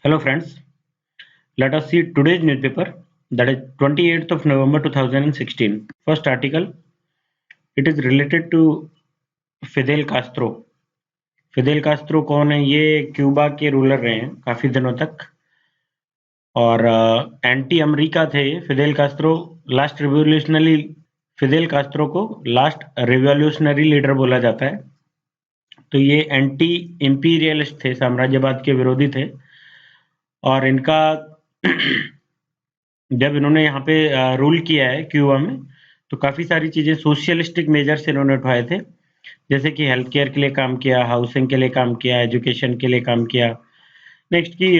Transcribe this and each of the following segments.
Hello friends, let us see today's newspaper, that is 28th of November 2016. First article, it is related to Fidel Castro. Fidel Castro कौन है? ये Cuba के ruler रहे हैं काफी दिनों तक और एंटी अमेरिका थे। Fidel Castro last revolutionary Fidel Castro को लास्ट रिवॉल्यूशनरी लीडर बोला जाता है। तो ये एंटी इंपीरियलिस्ट थे, साम्राज्यवाद के विरोधी थे और इनका जब इन्होंने यहाँ पे रूल किया है क्यूबा में, तो काफी सारी चीजें सोशलिस्टिक मेजर्स इन्होंने उठाए थे, जैसे कि हेल्थ केयर के लिए काम किया, हाउसिंग के लिए काम किया, एजुकेशन के लिए काम किया। नेक्स्ट की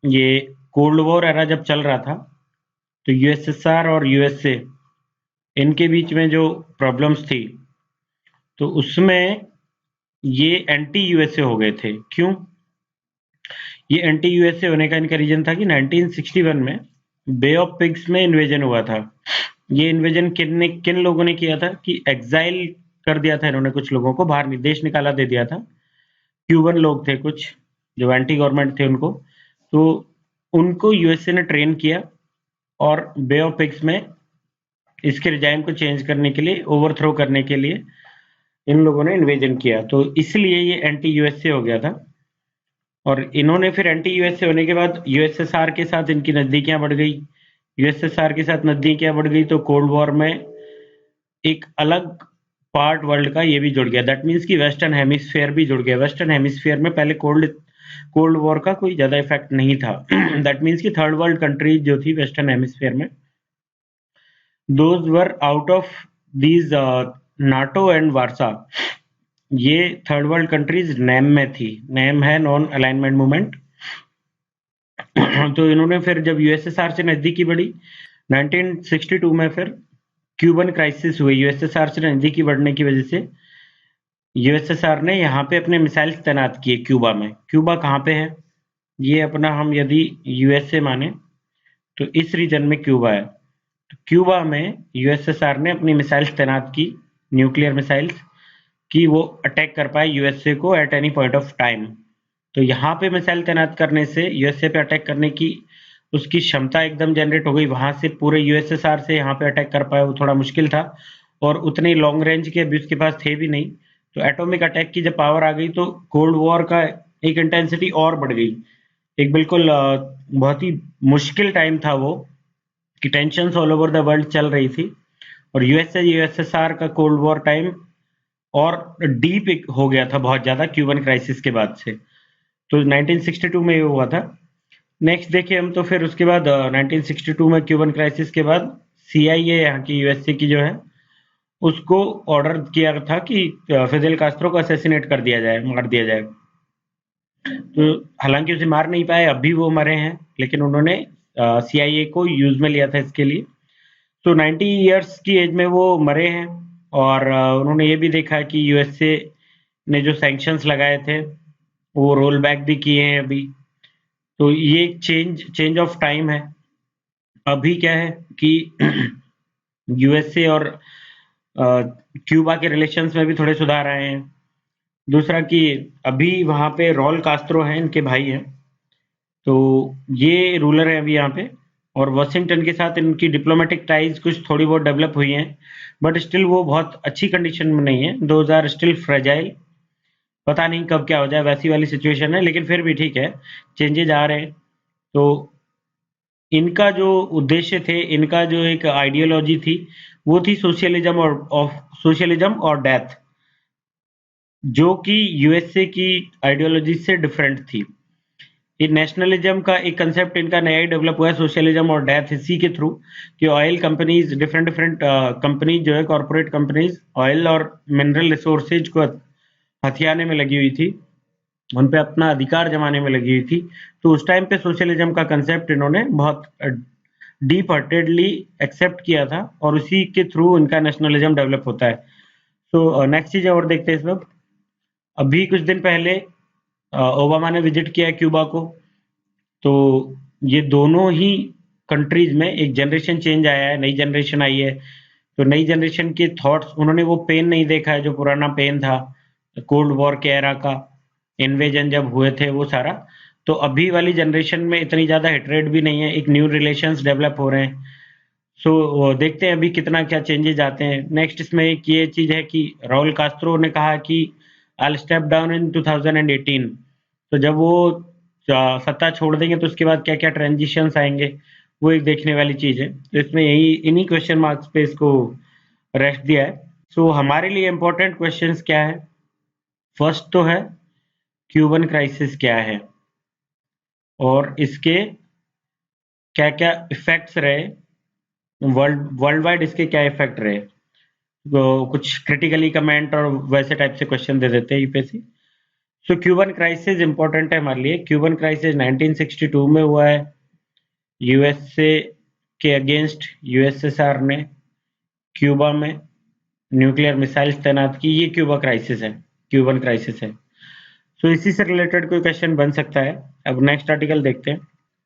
ये कोल्ड वॉर एरा जब चल रहा था तो यूएसएसआर और यूएसए इनके बीच में जो प्रॉब्लम्स थी तो उसमें ये एंटी यूएसए हो गए थे। क्यों? ये एंटी यूएसए होने का इनका रीजन था कि 1961 में बे ऑफ पिग्स में इन्वेजन हुआ था। ये इन्वेजन किन लोगों ने किया था कि एग्जाइल कर दिया था इन्होंने, कुछ लोगों को बाहर देश निकाला दे दिया था। क्यूबन लोग थे कुछ जो एंटी गवर्नमेंट थे उनको, तो उनको यूएसए ने ट्रेन किया और बे ऑफ पिग्स में इसके रिजाइम को चेंज करने के लिए, ओवरथ्रो करने के लिए इन लोगों ने इन्वेजन किया, तो इसलिए ये एंटी यूएसए हो गया था। और इन्होंने फिर एंटी यूएसए होने के बाद यूएसएसआर के साथ इनकी नजदीकियां बढ़ गई। यूएसएसआर के साथ नजदीकियां बढ़ गई तो कोल्ड वॉर में एक अलग पार्ट वर्ल्ड का ये भी जुड़ गया। दैट मीन्स कि वेस्टर्न हेमिस्फीयर भी जुड़ गया। वेस्टर्न हेमिस्फीयर में पहले कोल्ड वॉर का कोई ज्यादा इफेक्ट नहीं था। दैट मीन्स कि थर्ड वर्ल्ड कंट्रीज जो थी वेस्टर्न हेमिस्फीयर में, those were out of these NATO and Warsaw, ये थर्ड वर्ल्ड कंट्रीज नेम में थी। नेम है नॉन अलाइनमेंट मूवमेंट। तो इन्होंने फिर जब यूएसएसआर से नजदीकी बढ़ी 1962 में फिर क्यूबन क्राइसिस हुई। यूएसएसआर से नजदीकी बढ़ने की वजह से यूएसएसआर ने यहाँ पे अपने मिसाइल्स तैनात किए क्यूबा में। क्यूबा कहाँ पे है? ये अपना हम यदि यूएसए माने तो इस रीजन में क्यूबा है। तो क्यूबा में यूएसएसआर ने अपनी मिसाइल्स तैनात की, न्यूक्लियर मिसाइल्स, कि वो अटैक कर पाए यूएसए को at any point of time. तो यहाँ पे मिसाइल तैनात करने से यूएसए पे अटैक करने की उसकी क्षमता एकदम जनरेट हो गई। वहां से पूरे यूएसएसआर से यहाँ पे अटैक कर पाए वो थोड़ा मुश्किल था और उतने लॉन्ग रेंज के अभी उसके पास थे भी नहीं। तो एटॉमिक अटैक की जब पावर आ गई तो कोल्ड वॉर का एक इंटेंसिटी और बढ़ गई। एक बिल्कुल बहुत ही मुश्किल टाइम था वो, कि tension all over the world चल रही थी और यूएसए यूएसएसआर का कोल्ड वॉर टाइम और डीप हो गया था बहुत ज्यादा क्यूबन क्राइसिस के बाद से। तो 1962 में ये हुआ था। नेक्स्ट देखिए हम, तो फिर उसके बाद 1962 में क्यूबन क्राइसिस के बाद सीआईए यहाँ की यूएसए की जो है उसको ऑर्डर किया था कि फिदेल कास्त्रो को असैसिनेट कर दिया जाए, मार दिया जाए। तो हालांकि उसे मार नहीं पाए, अभी वो मरे हैं, लेकिन उन्होंने सीआईए को यूज में लिया था इसके लिए। तो 90 इयर्स की एज में वो मरे हैं और उन्होंने ये भी देखा कि यूएसए ने जो सैंक्शंस लगाए थे वो रोल बैक भी किए हैं अभी। तो ये चेंज ऑफ टाइम है। अभी क्या है कि यूएसए और क्यूबा के रिलेशंस में भी थोड़े सुधार आए हैं। दूसरा कि अभी वहां पे रॉल कास्त्रो हैं, इनके भाई हैं, तो ये रूलर है अभी यहाँ पे। और वॉशिंगटन के साथ इनकी डिप्लोमेटिक टाइज कुछ थोड़ी बहुत डेवलप हुई हैं, बट स्टिल वो बहुत अच्छी कंडीशन में नहीं है। Those are still fragile. पता नहीं कब क्या हो जाए, वैसी वाली सिचुएशन है, लेकिन फिर भी ठीक है, चेंजेज आ रहे हैं। तो इनका जो उद्देश्य थे, इनका जो एक आइडियोलॉजी थी वो थी सोशलिज्म और डेथ, जो कि यूएसए की आइडियोलॉजी से डिफरेंट थी। ये नेशनलिज्म का एक कंसेप्ट इनका नया ही डेवलप हुआ है, सोशलिज्म और डेथ, इसी के थ्रू कि oil companies, different different companies जो है, कॉर्पोरेट कंपनीज ऑयल और मिनरल रिसोर्सेज को हथियाने में लगी हुई थी, उन पे अपना अधिकार जमाने में लगी हुई थी। तो उस टाइम पे सोशलिज्म का कंसेप्ट इन्होंने बहुत डीप हार्टेडली एक्सेप्ट किया था और उसी के थ्रू इनका नेशनलिज्म डेवलप होता है। तो नेक्स्ट चीज और देखते हैं इस वक्त। अभी कुछ दिन पहले ओबामा ने विजिट किया है क्यूबा को, तो ये दोनों ही कंट्रीज में एक जनरेशन चेंज आया है, नई जनरेशन आई है। तो नई जनरेशन के थॉट्स, उन्होंने वो पेन नहीं देखा है जो पुराना पेन था कोल्ड वॉर के एरा का, इन्वेजन जब हुए थे वो सारा। तो अभी वाली जनरेशन में इतनी ज़्यादा हिट रेट भी नहीं है, एक न्यू रिलेशंस डेवलप हो रहे हैं। सो देखते हैं अभी कितना क्या चेंजेज आते हैं। नेक्स्ट इसमें एक ये चीज़ है कि राउल कास्त्रो ने कहा कि आई स्टेप डाउन इन 2018। तो जब वो सत्ता छोड़ देंगे तो उसके बाद क्या क्या ट्रांजिशंस आएंगे, वो एक देखने वाली चीज़ है। तो इसमें यही इन्हीं क्वेश्चन मार्क्स पे इसको रेस्ट दिया है। सो हमारे लिए इम्पोर्टेंट क्वेश्चंस क्या है? फर्स्ट तो है क्यूबन क्राइसिस क्या है और इसके क्या क्या इफेक्ट्स रहे, वर्ल्ड वाइड इसके क्या इफेक्ट रहे। तो कुछ क्रिटिकली कमेंट और वैसे टाइप से क्वेश्चन दे देते हैं यूपीएससी। सो क्यूबन क्राइसिस इंपॉर्टेंट है हमारे लिए। क्यूबन क्राइसिस 1962 में हुआ है। यूएसए के अगेंस्ट यूएसएसआर ने क्यूबा में न्यूक्लियर मिसाइल्स तैनात की। ये क्यूबा क्राइसिस है, क्यूबन क्राइसिस है। सो इसी से रिलेटेड कोई क्वेश्चन बन सकता है। अब नेक्स्ट आर्टिकल देखते हैं।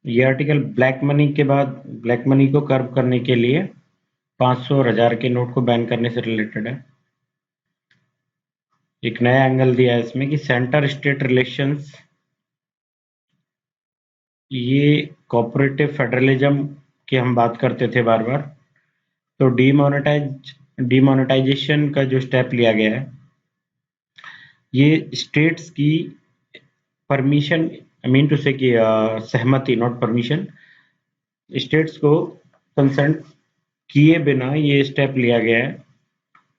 ये आर्टिकल ब्लैक मनी के बाद ब्लैक मनी को कर्व करने के लिए 500 और 1000 के नोट को बैन करने से रिलेटेड है। एक नया एंगल दिया है इसमें कि सेंटर स्टेट रिलेशंस, ये कोऑपरेटिव फेडरलिज्म की हम बात करते थे बार बार। तो डिमोनेटाइजेशन का जो स्टेप लिया गया है, ये स्टेट्स की परमिशन, आई मीन टू से कि सहमति, नॉट परमिशन, स्टेट्स को कंसर्न किए बिना ये स्टेप लिया गया है।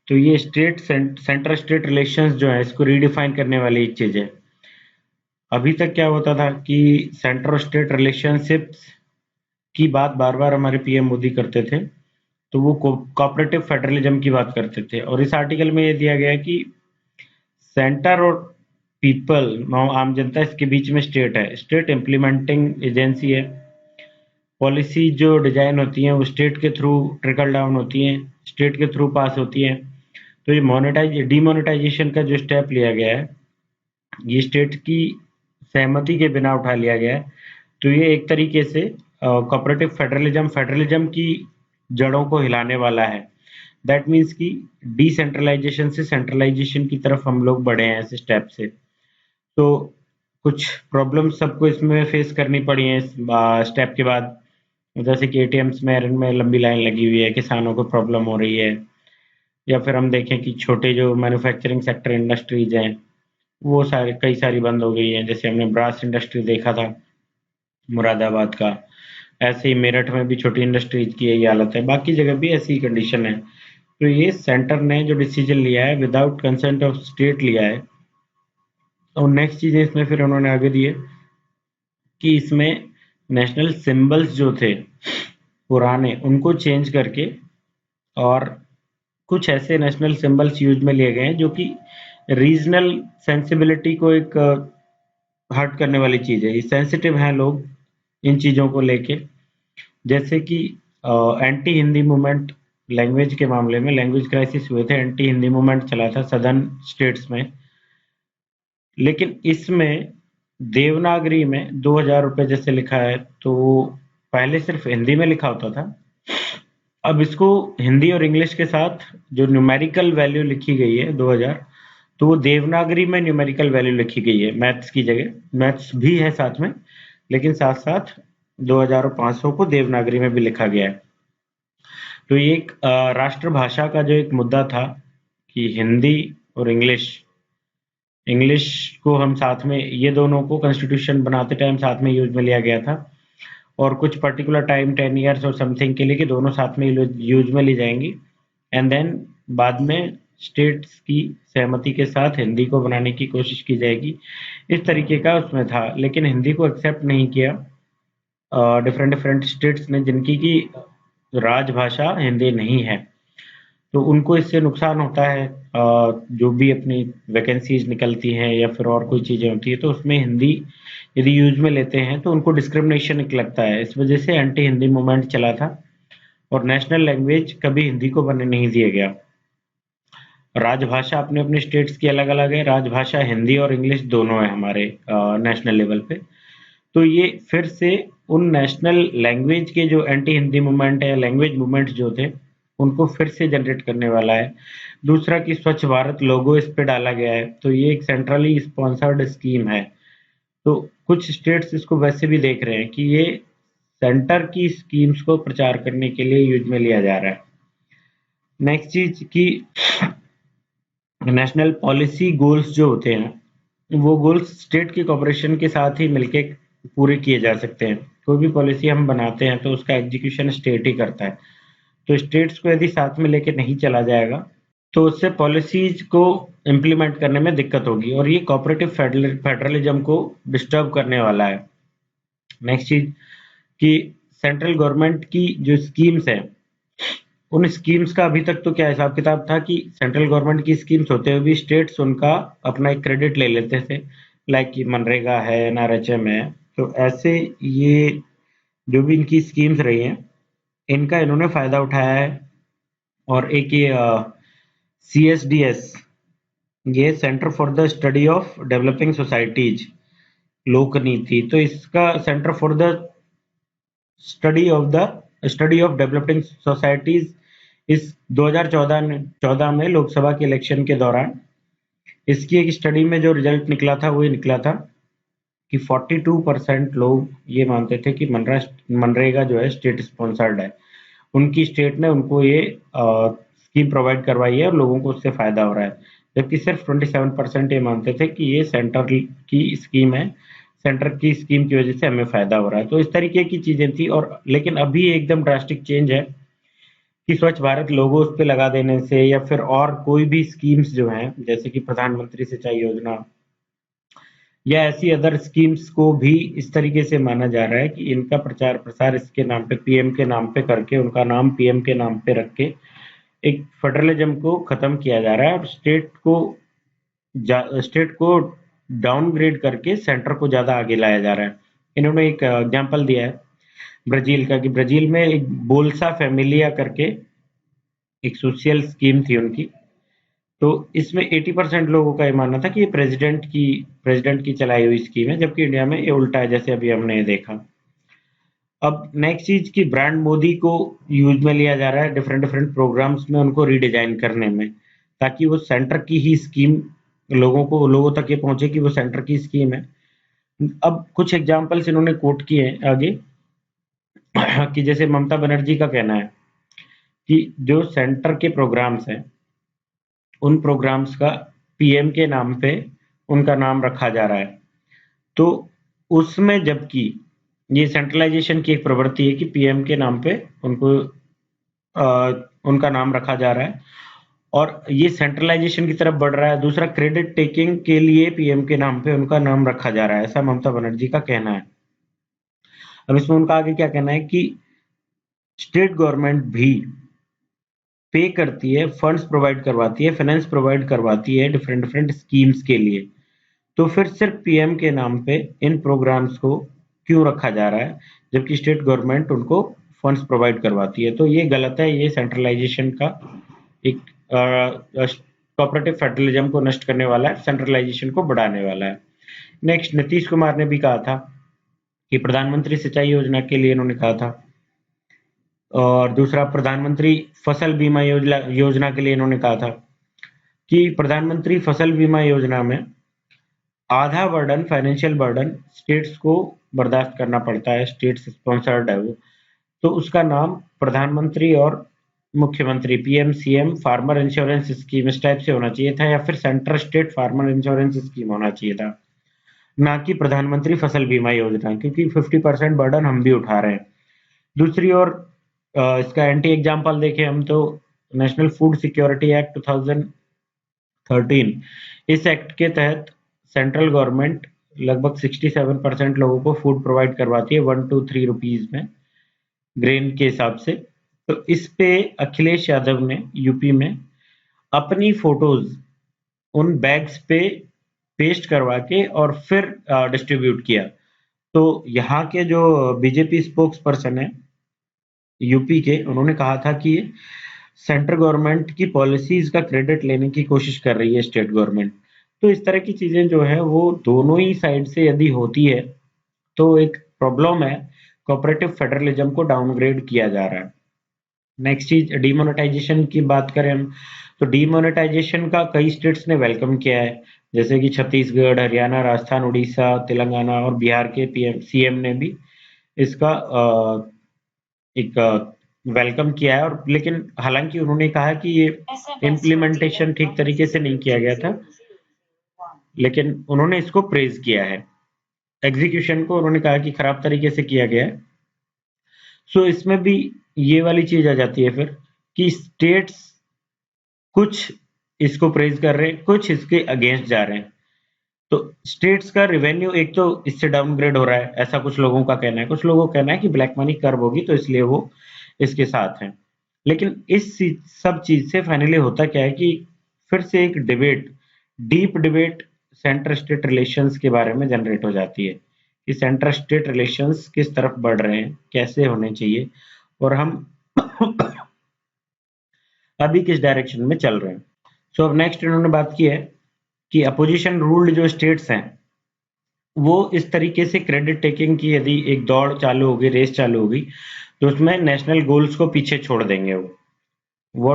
तो ये सेंटर स्टेट रिलेशंस जो है इसको रीडिफाइन करने वाली एक चीज है। अभी तक क्या होता था कि सेंटर स्टेट रिलेशनशिप्स की बात बार बार हमारे पीएम मोदी करते थे, तो वो कोऑपरेटिव फेडरलिज्म की बात करते थे। और इस आर्टिकल में ये दिया गया है कि सेंटर और पीपल, आम जनता, इसके बीच में स्टेट है। स्टेट इम्प्लीमेंटिंग एजेंसी है। पॉलिसी जो डिजाइन होती हैं वो स्टेट के थ्रू ट्रिकल डाउन होती हैं, स्टेट के थ्रू पास होती हैं। तो ये डिमोनेटाइजेशन का जो स्टेप लिया गया है, ये स्टेट की सहमति के बिना उठा लिया गया है। तो ये एक तरीके से कोऑपरेटिव फेडरलिज्म की जड़ों को हिलाने वाला है। दैट मीन्स कि डिसेंट्रलाइजेशन से सेंट्रलाइजेशन की तरफ हम लोग बढ़े हैं इस स्टेप से। तो कुछ प्रॉब्लम सबको इसमें फेस करनी पड़ी है इस स्टेप के बाद। जैसे कि एटीएम्स में इनमें लंबी लाइन लगी हुई है, किसानों को प्रॉब्लम हो रही है। या फिर हम देखें कि छोटे जो मैन्युफैक्चरिंग सेक्टर इंडस्ट्रीज हैं, वो कई सारी बंद हो गई हैं। जैसे हमने ब्रास इंडस्ट्री देखा था मुरादाबाद का, ऐसे ही मेरठ में भी छोटी इंडस्ट्रीज की यही हालत है। बाकी जगह भी ऐसी ही कंडीशन है। तो ये सेंटर ने जो डिसीजन लिया है विदाउट कंसेंट ऑफ स्टेट लिया है। और नेक्स्ट चीजें इसमें फिर उन्होंने आगे दी है कि इसमें नेशनल सिंबल्स जो थे पुराने, उनको चेंज करके और कुछ ऐसे नेशनल सिंबल्स यूज में लिए गए हैं जो कि रीजनल सेंसिबिलिटी को एक हर्ट करने वाली चीज है। ये सेंसिटिव हैं लोग इन चीजों को लेके। जैसे कि एंटी हिंदी मूवमेंट, लैंग्वेज के मामले में लैंग्वेज क्राइसिस हुए थे, एंटी हिंदी मूवमेंट चला था सदर्न स्टेट्स में। लेकिन इसमें देवनागरी में 2000 रुपये जैसे लिखा है, तो पहले सिर्फ हिंदी में लिखा होता था। अब इसको हिंदी और इंग्लिश के साथ जो न्यूमेरिकल वैल्यू लिखी गई है 2000, तो वो देवनागरी में न्यूमेरिकल वैल्यू लिखी गई है मैथ्स की जगह। मैथ्स भी है साथ में, लेकिन साथ साथ 2000 और 500 को देवनागरी में भी लिखा गया है। तो ये एक राष्ट्रभाषा का जो एक मुद्दा था कि हिंदी और इंग्लिश, इंग्लिश को हम साथ में, ये दोनों को कॉन्स्टिट्यूशन बनाते टाइम साथ में यूज में लिया गया था। और कुछ पर्टिकुलर टाइम 10 ईयर्स और समथिंग के लिए कि दोनों साथ में यूज में ली जाएंगी। एंड देन बाद में स्टेट्स की सहमति के साथ हिंदी को बनाने की कोशिश की जाएगी। इस तरीके का उसमें था। लेकिन हिंदी को एक्सेप्ट नहीं किया डिफरेंट डिफरेंट स्टेट्स ने जिनकी की राजभाषा हिंदी नहीं है। तो उनको इससे नुकसान होता है। जो भी अपनी वैकेंसीज निकलती हैं या फिर और कोई चीज़ें होती है, तो उसमें हिंदी यदि यूज में लेते हैं तो उनको डिस्क्रिमिनेशन लगता है। इस वजह से एंटी हिंदी मूवमेंट चला था और नेशनल लैंग्वेज कभी हिंदी को बनने नहीं दिया गया। राजभाषा अपने अपने स्टेट्स की अलग अलग है। राजभाषा हिंदी और इंग्लिश दोनों है हमारे नेशनल लेवल पे। तो ये फिर से उन नेशनल लैंग्वेज के जो एंटी हिंदी मूवमेंट है, लैंग्वेज मूवमेंट जो थे, उनको फिर से जनरेट करने वाला है। दूसरा कि स्वच्छ भारत लोगो इस पे डाला गया है, तो ये एक सेंट्रली स्पॉन्सर्ड स्कीम है। तो कुछ स्टेट्स इसको वैसे भी देख रहे हैं कि ये सेंटर की स्कीम्स को प्रचार करने के लिए यूज में लिया जा रहा है। नेक्स्ट चीज की नेशनल पॉलिसी गोल्स जो होते हैं वो गोल्स स्टेट की कोऑपरेशन के साथ ही मिलके पूरे किए जा सकते हैं। कोई भी पॉलिसी हम बनाते हैं तो उसका एग्जीक्यूशन स्टेट ही करता है। तो स्टेट्स को यदि साथ में लेके नहीं चला जाएगा तो उससे पॉलिसीज को इम्प्लीमेंट करने में दिक्कत होगी और ये कोऑपरेटिव फेडरलिज्म को डिस्टर्ब करने वाला है। नेक्स्ट चीज कि सेंट्रल गवर्नमेंट की जो स्कीम्स है उन स्कीम्स का अभी तक तो क्या हिसाब किताब था कि सेंट्रल गवर्नमेंट की स्कीम्स होते हुए भी स्टेट्स उनका अपना एक क्रेडिट ले लेते थे, लाइक कि मनरेगा है, एनआरएचएम है। तो ऐसे ये जो भी इनकी स्कीम्स रही हैं इनका इन्होंने फायदा उठाया है। और एक ये CSDS, ये centre for the study of developing societies, लोक नीति, तो इसका centre for the study of developing societies इस 2014 में लोकसभा के इलेक्शन के दौरान इसकी एक स्टडी में जो रिजल्ट निकला था वो ये निकला था कि 42% लोग ये मानते थे कि मनरेगा जो है स्टेट स्पॉन्सर्ड है। उनकी स्टेट ने उनको ये स्कीम प्रोवाइड करवाई है और लोगों को उससे फायदा हो रहा है, जबकि सिर्फ 27% ये मानते थे कि ये सेंटर की स्कीम है, सेंटर की स्कीम की वजह से हमें फायदा हो रहा है। तो इस तरीके की चीजें थी। और लेकिन अभी एकदम ड्रास्टिक चेंज है कि स्वच्छ भारत लोगो उस पे लगा देने से या फिर और कोई भी स्कीम्स जो हैं जैसे कि प्रधानमंत्री सिंचाई योजना या ऐसी अदर स्कीम्स को भी इस तरीके से माना जा रहा है कि इनका प्रचार प्रसार इसके नाम पे, पीएम के नाम पे करके, उनका नाम पीएम के नाम पे रख के एक फेडरलिज्म को खत्म किया जा रहा है और स्टेट को डाउनग्रेड करके सेंटर को ज्यादा आगे लाया जा रहा है। इन्होंने एक एग्जांपल दिया है ब्राजील का कि ब्राजील में एक बोल्सा फैमिलिया करके एक सोशल स्कीम थी उनकी। तो इसमें 80% लोगों का ये मानना था कि ये प्रेसिडेंट की चलाई हुई स्कीम है, जबकि इंडिया में ये उल्टा है, जैसे अभी हमने ये देखा। अब नेक्स्ट चीज की ब्रांड मोदी को यूज में लिया जा रहा है डिफरेंट डिफरेंट प्रोग्राम्स में उनको रीडिजाइन करने में, ताकि वो सेंटर की ही स्कीम लोगों तक ये पहुंचे कि वो सेंटर की स्कीम है। अब कुछ एग्जांपल्स इन्होंने कोट किए हैं आगे कि जैसे ममता बनर्जी का कहना है कि जो सेंटर के प्रोग्राम्स हैं उन प्रोग्राम्स का पीएम के नाम पे उनका नाम रखा जा रहा है। तो उसमें जबकि ये सेंट्रलाइजेशन की एक प्रवृत्ति है कि पीएम के नाम पे उनका नाम रखा जा रहा है और ये सेंट्रलाइजेशन की तरफ बढ़ रहा है। दूसरा, क्रेडिट टेकिंग के लिए पीएम के नाम पे उनका नाम रखा जा रहा है, ऐसा ममता बनर्जी का कहना है। अब इसमें उनका आगे क्या कहना है कि स्टेट गवर्नमेंट भी पे करती है, फंड्स प्रोवाइड करवाती है, फाइनेंस प्रोवाइड करवाती है डिफरेंट डिफरेंट स्कीम्स के लिए। तो फिर सिर्फ पीएम के नाम पे इन प्रोग्राम्स को क्यों रखा जा रहा है जबकि स्टेट गवर्नमेंट उनको फंड्स प्रोवाइड करवाती है? तो ये गलत है। ये सेंट्रलाइजेशन का एक कोऑपरेटिव फेडरलिज्म को नष्ट करने वाला है, सेंट्रलाइजेशन को बढ़ाने वाला है। नेक्स्ट, नीतीश कुमार ने भी कहा था कि प्रधानमंत्री सिंचाई योजना के लिए इन्होंने कहा था। और दूसरा, प्रधानमंत्री फसल बीमा योजना के लिए इन्होंने कहा था कि प्रधानमंत्री फसल बीमा योजना में आधा बर्डन, फाइनेंशियल बर्डन स्टेट्स को बर्दाश्त करना पड़ता है, स्टेट्स स्पॉन्सर्ड है वो। तो उसका नाम प्रधानमंत्री और मुख्यमंत्री, PM CM farmer insurance scheme इस टाइप से होना चाहिए था, या फिर centre state farmer insurance scheme होना चाहिए था, ना कि प्रधानमंत्री फसल बीमा योजना, क्योंकि 50% बर्डन हम भी उठा रहे हैं। दूसरी ओर इसका एंटी एग्जाम्पल देखें हम तो नेशनल फूड सिक्योरिटी एक्ट 2013, इस एक्ट के तहत सेंट्रल गवर्नमेंट लगभग 67% लोगों को फूड प्रोवाइड करवाती है 1 to 3 रुपीज में, ग्रेन के हिसाब से। तो इस पे अखिलेश यादव ने यूपी में अपनी फोटोज उन बैग्स पे पेस्ट करवा के और फिर डिस्ट्रीब्यूट किया। तो यहाँ के जो बीजेपी स्पोक्स पर्सन है यूपी के, उन्होंने कहा था कि सेंट्रल गवर्नमेंट की पॉलिसीज का क्रेडिट लेने की कोशिश कर रही है स्टेट गवर्नमेंट। तो इस तरह की चीजें जो है वो दोनों ही साइड से यदि होती है तो एक प्रॉब्लम है, कोऑपरेटिव फेडरलिज्म को डाउनग्रेड किया जा रहा है। नेक्स्ट चीज, डीमोनेटाइजेशन की बात करें हम तो डीमोनेटाइजेशन का कई स्टेट्स ने वेलकम किया है। जैसे कि छत्तीसगढ़, हरियाणा, राजस्थान, उड़ीसा, तेलंगाना और बिहार के पीएम सीएम ने भी इसका एक वेलकम किया है। और लेकिन हालांकि उन्होंने कहा कि ये इम्प्लीमेंटेशन ठीक तरीके से नहीं किया गया था, लेकिन उन्होंने इसको प्रेज किया है। एग्जीक्यूशन को उन्होंने कहा कि खराब तरीके से किया गया है। सो इसमें भी ये वाली चीज आ जाती है फिर कि स्टेट्स कुछ इसको प्रेज कर रहे हैं, कुछ इसके अगेंस्ट जा रहे हैं। तो स्टेट्स का रेवेन्यू एक तो इससे डाउनग्रेड हो रहा है, ऐसा कुछ लोगों का कहना है। कुछ लोगों का कहना है कि ब्लैक मनी कर्व होगी तो इसलिए वो इसके साथ हैं। लेकिन सब चीज से फाइनली होता क्या है कि फिर से एक debate, deep debate centre state relations के बारे में जनरेट हो जाती है कि सेंटर स्टेट रिलेशंस किस तरफ बढ़ रहे हैं, कैसे होने चाहिए, और हम अभी किस डायरेक्शन में चल रहे हैं। सो अब नेक्स्ट इन्होंने बात की है कि अपोजिशन रूल्ड जो स्टेट्स हैं वो इस तरीके से क्रेडिट टेकिंग की यदि एक दौड़ चालू होगी, रेस चालू होगी, तो उसमें नेशनल गोल्स को पीछे छोड़ देंगे वो।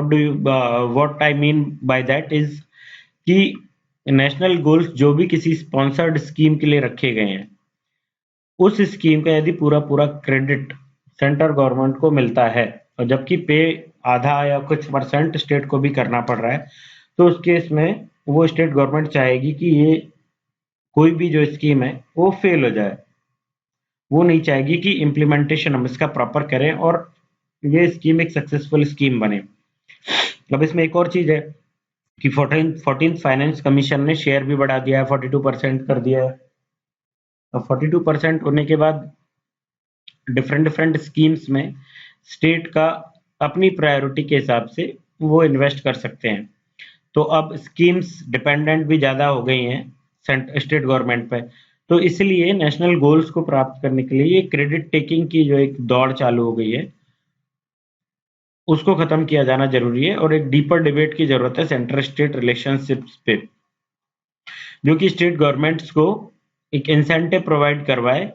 What I mean by that is कि नेशनल गोल्स जो भी किसी स्पॉन्सर्ड स्कीम के लिए रखे गए हैं, उस स्कीम का यदि पूरा पूरा क्रेडिट सेंट्रल गवर्नमेंट को मिलता है, और जबकि पे आधा या कुछ परसेंट स्टेट को भी करना पड़ रहा है, तो उस केस में वो स्टेट गवर्नमेंट चाहेगी कि ये कोई भी जो स्कीम है वो फेल हो जाए। वो नहीं चाहेगी कि इम्प्लीमेंटेशन हम इसका प्रॉपर करें और ये स्कीम एक सक्सेसफुल स्कीम बने। अब इसमें एक और चीज है कि 14th फाइनेंस कमीशन ने शेयर भी बढ़ा दिया है, 42% कर दिया है। अब 42% होने के बाद डिफरेंट डिफरेंट स्कीम्स में स्टेट का अपनी प्रायोरिटी के हिसाब से वो इन्वेस्ट कर सकते हैं। तो अब स्कीम्स डिपेंडेंट भी ज़्यादा हो गई हैं स्टेट गवर्नमेंट पे, तो इसलिए नेशनल गोल्स को प्राप्त करने के लिए ये क्रेडिट टेकिंग की जो एक दौड़ चालू हो गई है उसको खत्म किया जाना जरूरी है, और एक डीपर डिबेट की जरूरत है सेंटर स्टेट रिलेशनशिप्स पे, जो कि स्टेट गवर्नमेंट्स को एक इंसेंटिव प्रोवाइड करवाए।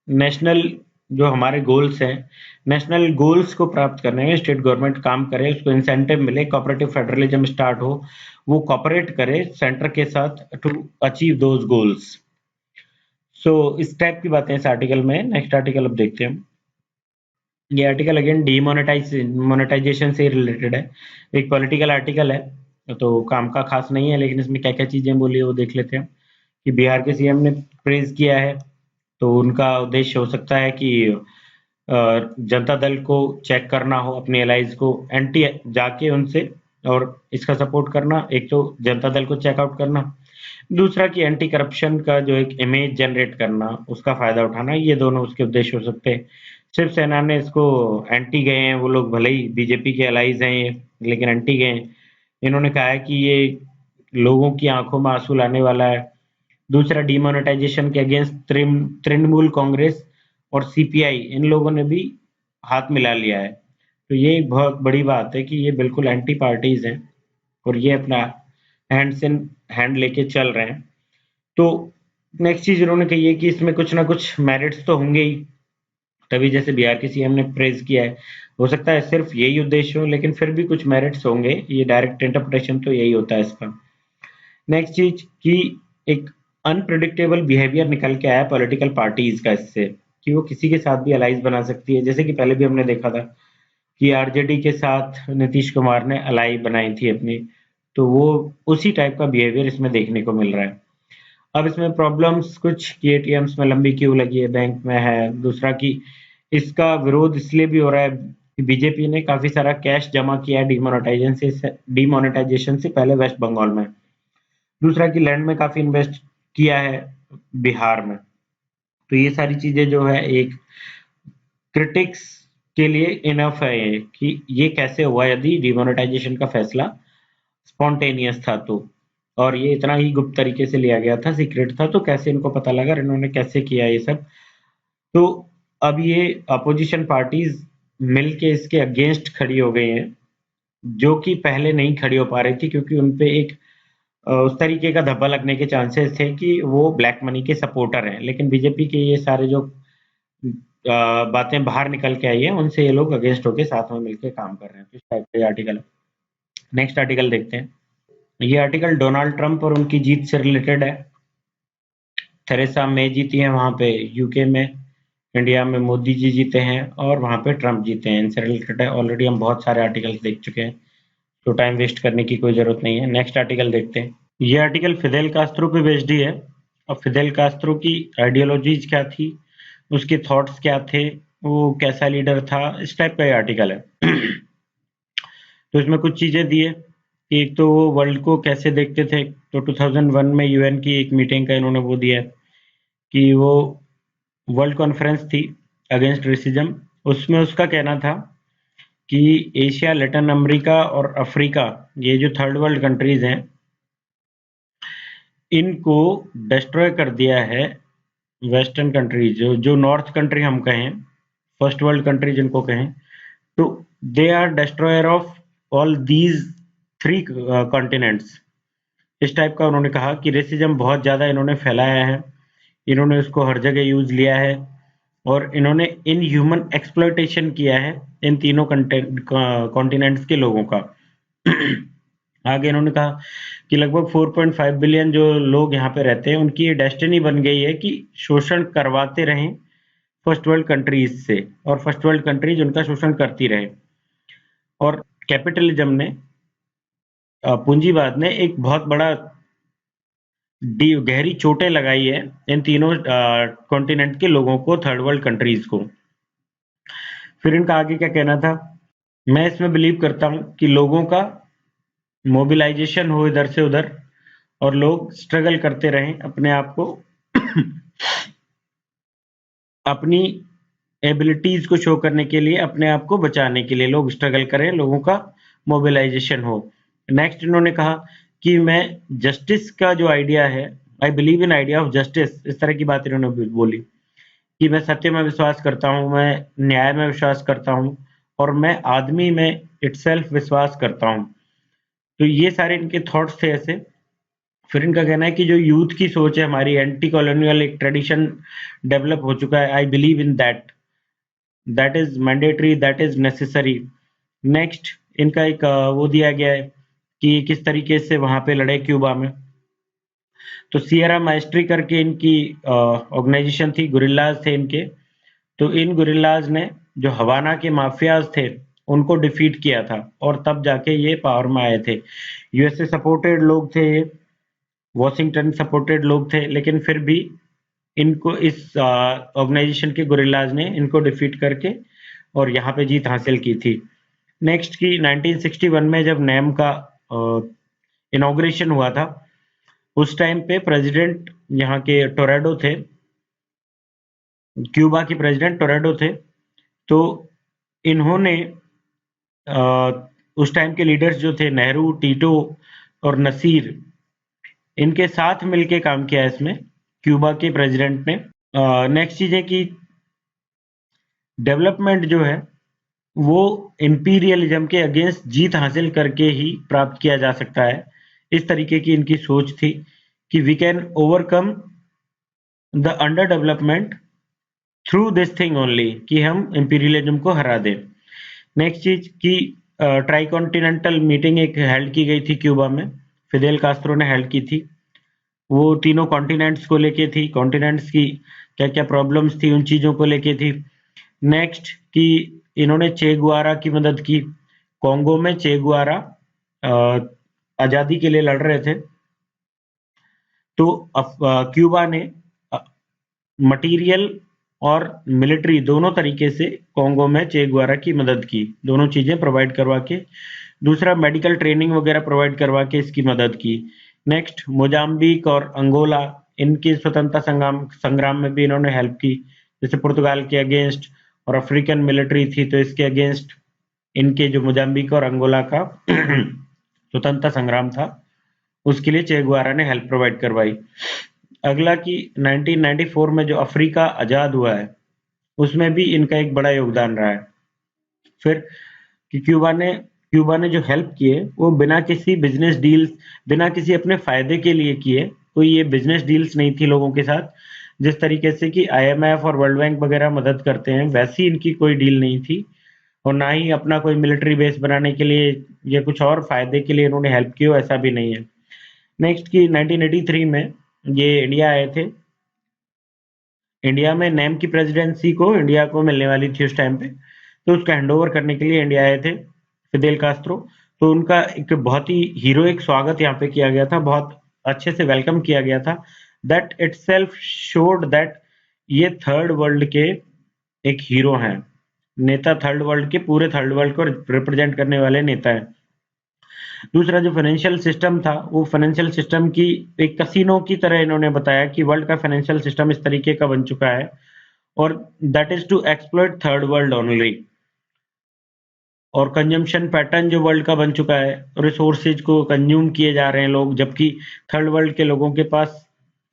नेशनल जो हमारे गोल्स हैं, नेशनल गोल्स को प्राप्त करने में स्टेट गवर्नमेंट काम करे, उसको इंसेंटिव मिले, कोऑपरेटिव फेडरलिज्म स्टार्ट हो, वो कोऑपरेट करे सेंटर के साथ टू अचीव दोज गोल्स। सो इस टाइप की बातें इस आर्टिकल में। नेक्स्ट आर्टिकल अब देखते हैं हम। ये आर्टिकल अगेन मोनेटाइजेशन से रिलेटेड है, एक पॉलिटिकल आर्टिकल है तो काम का खास नहीं है, लेकिन इसमें क्या क्या चीजें बोली है वो देख लेते हैं। कि बिहार के सीएम ने प्रेज किया है, तो उनका उद्देश्य हो सकता है कि जनता दल को चेक करना हो, अपने एलाइज को एंटी जाके उनसे और इसका सपोर्ट करना। एक तो जनता दल को चेकआउट करना, दूसरा कि एंटी करप्शन का जो एक इमेज जनरेट करना, उसका फायदा उठाना। ये दोनों उसके उद्देश्य हो सकते हैं। शिवसेना ने इसको एंटी गए हैं, वो लोग भले ही बीजेपी के एलाइज हैं ये, लेकिन एंटी गए हैं। इन्होंने कहा है कि ये लोगों की आंखों में आंसू लाने वाला है। दूसरा, डिमोनेटाइजेशन के अगेंस्ट तृणमूल कांग्रेस और सीपीआई, इन लोगों ने भी हाथ मिला लिया है। तो ये एक बहुत बड़ी बात है कि ये बिल्कुल एंटी पार्टीज हैं और ये अपना हैंड्स इन हैंड लेके चल रहे हैं। तो नेक्स्ट चीज इन्होंने कही है कि इसमें कुछ ना कुछ मेरिट्स तो होंगे ही, तभी जैसे बिहार के सीएम ने प्रेज किया है। हो सकता है सिर्फ यही उद्देश्य हो, लेकिन फिर भी कुछ मेरिट्स होंगे, ये डायरेक्ट इंटरप्रिटेशन तो यही होता है इसका। नेक्स्ट चीज कि एक अनप्रिडिक्टेबल बिहेवियर निकल के आया पॉलिटिकल पार्टीज का इससे, कि वो किसी के साथ भी अलाइज बना सकती है। जैसे कि पहले भी हमने देखा था कि आरजेडी के साथ नीतीश कुमार ने अलाई बनाई थी अपनी, तो वो उसी टाइप का बिहेवियर इसमें देखने को मिल रहा है। अब इसमें प्रॉब्लम्स कुछ कि एटीएम्स में लंबी क्यू लगी है, बैंक में है। दूसरा कि इसका विरोध इसलिए भी हो रहा है कि बीजेपी ने काफी सारा कैश जमा किया है डिमोनेटाइजेशन से पहले वेस्ट बंगाल में। दूसरा कि लैंड में काफी इन्वेस्ट किया है बिहार में। तो ये सारी चीजें जो है एक क्रिटिक्स के लिए इनफ है ये कि ये कैसे हुआ यदि डिमोनेटाइजेशन का फैसला स्पॉन्टेनियस था तो, और ये इतना ही गुप्त तरीके से लिया गया था, सीक्रेट था, तो कैसे इनको पता लगा, इन्होंने कैसे किया ये सब। तो अब ये अपोजिशन पार्टीज मिलके इसके अगेंस्ट खड़ी हो गई हैं, जो कि पहले नहीं खड़ी हो पा रही थी, क्योंकि उनपे एक उस तरीके का धब्बा लगने के चांसेस थे कि वो ब्लैक मनी के सपोर्टर हैं। लेकिन बीजेपी के ये सारे जो बातें बाहर निकल के आई है, उनसे ये लोग अगेंस्ट होके साथ में मिलकर काम कर रहे हैं। तो इस टाइप का आर्टिकल है। नेक्स्ट आर्टिकल देखते हैं। ये आर्टिकल डोनाल्ड ट्रंप और उनकी जीत से रिलेटेड है। थेरेसा मे जीती हैं वहाँ पे यूके में, इंडिया में मोदी जी जीते हैं और वहाँ पे ट्रंप जीते हैं। इनसे रिलेटेड है, ऑलरेडी हम बहुत सारे आर्टिकल्स देख चुके हैं, तो टाइम वेस्ट करने की कोई ज़रूरत नहीं है। नेक्स्ट आर्टिकल देखते हैं। ये आर्टिकल फिदेल कास्त्रो पे बेस्ड ही है। अब फिदेल कास्त्रो की आइडियोलॉजीज क्या थी, उसके थॉट्स क्या थे, वो कैसा लीडर था, इस टाइप का ये आर्टिकल है। तो इसमें कुछ चीज़ें दी है कि एक तो वो वर्ल्ड को कैसे देखते थे। तो 2001 में यूएन की एक मीटिंग का इन्होंने वो दिया है कि वो वर्ल्ड कॉन्फ्रेंस थी अगेंस्ट रेसिज्म। उसमें उसका कहना था कि एशिया, लैटिन अमेरिका और अफ्रीका, ये जो थर्ड वर्ल्ड कंट्रीज हैं, इनको डिस्ट्रॉय कर दिया है वेस्टर्न कंट्रीज, जो नॉर्थ कंट्री हम कहें, फर्स्ट वर्ल्ड कंट्री जिनको कहें, तो they are destroyer of all these three continents. इस टाइप का उन्होंने कहा कि रेसिज्म बहुत ज़्यादा इन्होंने फैलाया है, इन्होंने उसको हर जगह यूज लिया है और इन्होंने इन ह्यूमन एक्सप्लॉयटेशन किया है इन तीनों कॉन्टिनेंट्स के लोगों का। आगे इन्होंने कहा कि लगभग 4.5 बिलियन जो लोग यहाँ पे रहते हैं, उनकी ये डेस्टिनी बन गई है कि शोषण करवाते रहें फर्स्ट वर्ल्ड कंट्रीज से, और फर्स्ट वर्ल्ड कंट्रीज उनका शोषण करती रहे। और कैपिटलिज्म ने, पूंजीवाद ने एक बहुत बड़ा गहरी चोटें लगाई है इन तीनों कॉन्टिनेंट के लोगों को, थर्ड वर्ल्ड कंट्रीज को। फिर इनका आगे क्या कहना था, मैं इसमें बिलीव करता हूँ कि लोगों का मोबिलाइजेशन हो इधर से उधर और लोग स्ट्रगल करते रहें अपने आप को अपनी एबिलिटीज को शो करने के लिए, अपने आप को बचाने के लिए लोग स्ट्रगल करें, लोगों का मोबिलाइजेशन हो। नेक्स्ट इन्होंने कहा कि मैं जस्टिस का जो आइडिया है, I believe in idea of justice, इस तरह की बात इन्होंने बोली कि मैं सत्य में विश्वास करता हूँ, मैं न्याय में विश्वास करता हूँ और मैं आदमी में इटसेल्फ विश्वास करता हूँ। तो ये सारे इनके थॉट्स थे ऐसे। फिर इनका कहना है कि जो यूथ की सोच है हमारी, एंटी कॉलोनियल एक ट्रेडिशन डेवलप हो चुका है, I believe in that, that is mandatory, that is necessary. Next इनका एक वो दिया गया है कि किस तरीके से वहां पे लड़े क्यूबा में। तो सियरा माइस्ट्री करके इनकी ऑर्गेनाइजेशन थी, गुरिल्लाज थे इनके। तो इन गुरिल्लाज ने जो हवाना के माफियाज थे उनको डिफीट किया था और तब जाके ये पावर में आए थे। यूएसए सपोर्टेड लोग थे ये, वॉशिंगटन सपोर्टेड लोग थे, लेकिन फिर भी इनको इस ऑर्गेनाइजेशन के गुरिल्लाज ने इनको डिफीट करके और यहाँ पे जीत हासिल की थी। नेक्स्ट की 1961 में जब नैम का इनॉग्रेशन हुआ था, उस टाइम पे प्रेसिडेंट यहाँ के टोरेडो थे, क्यूबा के प्रेसिडेंट टोरेडो थे। तो इन्होंने उस टाइम के लीडर्स जो थे, नेहरू, टीटो और नसीर, इनके साथ मिलके काम किया इसमें, क्यूबा के प्रेसिडेंट ने। नेक्स्ट चीज है कि डेवलपमेंट जो है वो इंपीरियलिज्म के अगेंस्ट जीत हासिल करके ही प्राप्त किया जा सकता है। इस तरीके की इनकी सोच थी कि we can overcome the under development through this thing only, कि हम इंपीरियलिज्म को हरा दें। नेक्स्ट चीज की ट्राई कॉन्टिनेंटल मीटिंग एक हेल्ड की गई थी क्यूबा में, फिदेल कास्त्रो ने हेल्ड की थी। वो तीनों कॉन्टिनेंट्स को लेके थी, कॉन्टिनेंट्स की क्या क्या प्रॉब्लम्स थी उन चीजों को लेके थी। नेक्स्ट कि इन्होंने चे गुआरा की मदद की। कॉन्गो में चे गुआरा आजादी के लिए लड़ रहे थे, तो क्यूबा ने मटेरियल और मिलिट्री दोनों तरीके से कॉन्गो में चे गुआरा की मदद की, दोनों चीजें प्रोवाइड करवा के। दूसरा मेडिकल ट्रेनिंग वगैरह प्रोवाइड करवा के इसकी मदद की। नेक्स्ट मोजाम्बिक और अंगोला, इनकी स्वतंत्रता संग्राम संग्राम में भी इन्होंने हेल्प की, जैसे पुर्तगाल के अगेंस्ट, और अफ्रीकन मिलिट्री थी तो इसके अगेंस्ट इनके जो मोजाम्बिक और अंगोला का स्वतंत्रता संग्राम था, उसके लिए चे गुआरा ने हेल्प प्रोवाइड करवाई। अगला कि 1994 में जो अफ्रीका आजाद हुआ है, उसमें भी इनका एक बड़ा योगदान रहा है। फिर कि क्यूबा ने जो हेल्प किए वो बिना किसी बिजनेस डील्स, बिना किसी अपने फायदे के लिए किए, कोई ये बिजनेस डील्स नहीं थी लोगों के साथ। जिस तरीके से कि आईएमएफ और वर्ल्ड बैंक वगैरह मदद करते हैं, वैसी इनकी कोई डील नहीं थी। और ना ही अपना कोई मिलिट्री बेस बनाने के लिए या कुछ और फायदे के लिए इन्होंने हेल्प की हो, ऐसा भी नहीं है। नेक्स्ट की 1983 में ये इंडिया आए थे। इंडिया में नेम की प्रेसिडेंसी को इंडिया को मिलने वाली थी उस टाइम पे, तो उसका हैंडओवर करने के लिए इंडिया आए थे फिदेल कास्त्रो। तो उनका एक बहुत ही हीरोइक स्वागत यहाँ पे किया गया था, बहुत अच्छे से वेलकम किया गया था। दैट इटसेल्फ शोड दैट ये थर्ड वर्ल्ड के एक हीरो हैं, नेता, थर्ड वर्ल्ड के पूरे थर्ड वर्ल्ड को रिप्रेजेंट करने वाले नेता हैं। दूसरा जो फाइनेंशियल सिस्टम था, वो फाइनेंशियल सिस्टम की एक कसिनो की तरह इन्होंने बताया कि वर्ल्ड का फाइनेंशियल सिस्टम इस तरीके का बन चुका है और that is to exploit third world only. और कंजम्पशन पैटर्न जो वर्ल्ड का बन चुका है, रिसोर्सेज को कंज्यूम किए जा रहे हैं लोग, जबकि थर्ड वर्ल्ड के लोगों के पास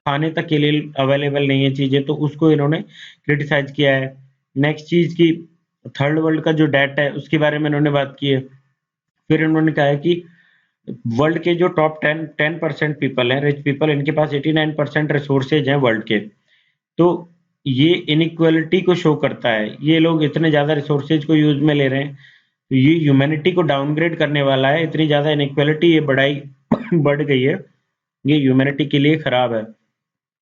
खाने तक के लिए अवेलेबल नहीं है चीजें, तो उसको इन्होंने क्रिटिसाइज किया है। नेक्स्ट चीज की थर्ड वर्ल्ड का जो डेट है उसके बारे में इन्होंने बात की है। फिर इन्होंने कहा है कि वर्ल्ड के जो टॉप 10% पीपल हैं, रिच पीपल, इनके पास 89% रिसोर्सेज हैं वर्ल्ड के। तो ये इनइक्वालिटी को शो करता है, ये लोग इतने ज्यादा रिसोर्सेज को यूज में ले रहे हैं, तो ये ह्यूमैनिटी को डाउनग्रेड करने वाला है। इतनी ज्यादा इनइक्वालिटी ये बढ़ाई बढ़ गई है, ये ह्यूमैनिटी के लिए खराब है।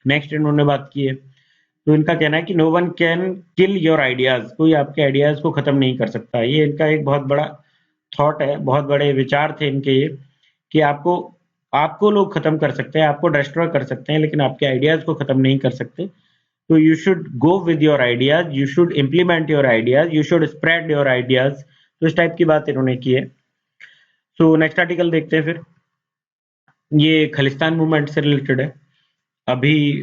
नेक्स्ट इन्होंने बात की है, तो इनका कहना है कि no one can kill your ideas, कोई आपके आइडियाज को खत्म नहीं कर सकता। ये इनका एक बहुत बड़ा थॉट है, बहुत बड़े विचार थे इनके ये, कि आपको आपको लोग खत्म कर सकते हैं, आपको डिस्ट्रॉय कर सकते हैं, लेकिन आपके आइडियाज को खत्म नहीं कर सकते। तो you should go with your ideas, you should implement your ideas, you should spread your ideas. तो इस टाइप की बात इन्होंने की है। तो नेक्स्ट आर्टिकल देखते हैं फिर। ये खालिस्तान मूवमेंट से रिलेटेड है। अभी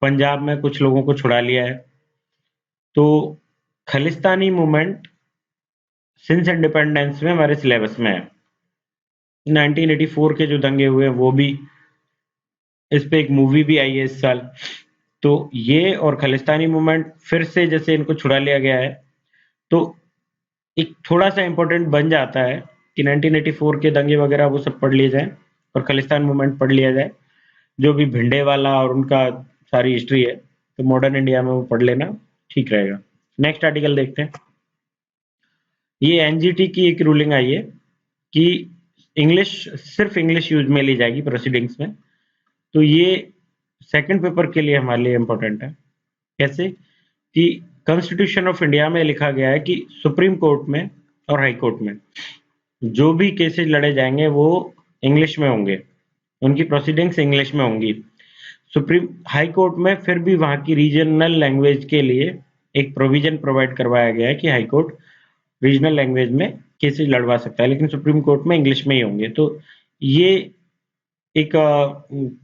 पंजाब में कुछ लोगों को छुड़ा लिया है। तो खालिस्तानी मूवमेंट सिंस इंडिपेंडेंस में हमारे सिलेबस में है। 1984 के जो दंगे हुए वो भी, इस पे एक मूवी भी आई है इस साल। तो ये और खालिस्तानी मूवमेंट फिर से जैसे इनको छुड़ा लिया गया है, तो एक थोड़ा सा इंपॉर्टेंट बन जाता है कि 1984 के दंगे वगैरह वो सब पढ़ लिए जाए और खालिस्तान मूवमेंट पढ़ लिया जाए। जो भी भिंडेवाला और उनका सारी हिस्ट्री है, तो मॉडर्न इंडिया में वो पढ़ लेना ठीक रहेगा। नेक्स्ट आर्टिकल देखते हैं। ये एनजीटी की एक रूलिंग आई है कि इंग्लिश, सिर्फ इंग्लिश यूज में ली जाएगी प्रोसीडिंग्स में। तो ये सेकंड पेपर के लिए हमारे लिए इम्पोर्टेंट है। कैसे कि कॉन्स्टिट्यूशन ऑफ इंडिया में लिखा गया है कि सुप्रीम कोर्ट में और हाई कोर्ट में जो भी केसेस लड़े जाएंगे वो इंग्लिश में होंगे, उनकी प्रोसीडिंग्स इंग्लिश में होंगी। सुप्रीम हाई कोर्ट में फिर भी वहां की रीजनल लैंग्वेज के लिए एक प्रोविजन प्रोवाइड करवाया गया है कि हाई कोर्ट रीजनल लैंग्वेज में केसेस लड़वा सकता है, लेकिन सुप्रीम कोर्ट में इंग्लिश में ही होंगे। तो ये एक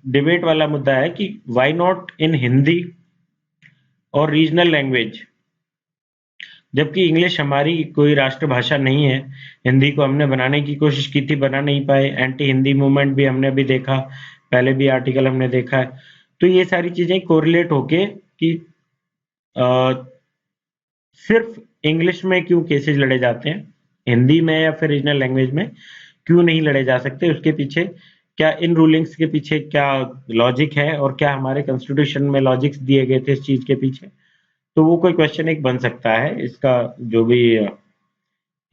डिबेट वाला मुद्दा है कि व्हाई नॉट इन हिंदी और रीजनल लैंग्वेज, जबकि इंग्लिश हमारी कोई राष्ट्रभाषा नहीं है। हिंदी को हमने बनाने की कोशिश की थी, बना नहीं पाए। एंटी हिंदी मूवमेंट भी हमने अभी देखा, पहले भी आर्टिकल हमने देखा है। तो ये सारी चीजें कोरिलेट होके कि सिर्फ इंग्लिश में क्यों केसेस लड़े जाते हैं, हिंदी में या फिर रीजनल लैंग्वेज में क्यों नहीं लड़े जा सकते, उसके पीछे क्या, इन रूलिंग्स के पीछे क्या लॉजिक है और क्या हमारे कॉन्स्टिट्यूशन में लॉजिक्स दिए गए थे इस चीज के पीछे। तो वो कोई क्वेश्चन एक बन सकता है इसका, जो भी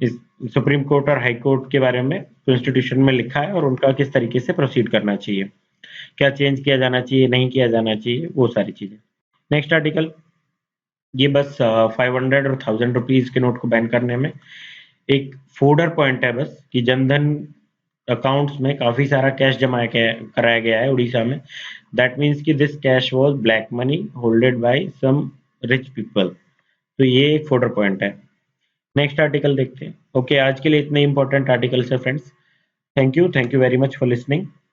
इस सुप्रीम कोर्ट और हाई कोर्ट के बारे में कॉन्स्टिट्यूशन में लिखा है और उनका किस तरीके से प्रोसीड करना चाहिए, क्या चेंज किया जाना चाहिए, नहीं किया जाना चाहिए, वो सारी चीजें। नेक्स्ट आर्टिकल, ये बस 500 और 1000 रुपीज के नोट को बैन करने में एक फोल्डर पॉइंट है बस, कि जनधन अकाउंट्स में काफी सारा कैश जमा कराया गया है उड़ीसा में। दैट मीन्स कि this cash was black money holded by some rich people. तो ये एक फोल्डर पॉइंट है। नेक्स्ट आर्टिकल देखते हैं। ओके, आज के लिए इतने इंपॉर्टेंट आर्टिकल्स है friends. Thank you very much for listening.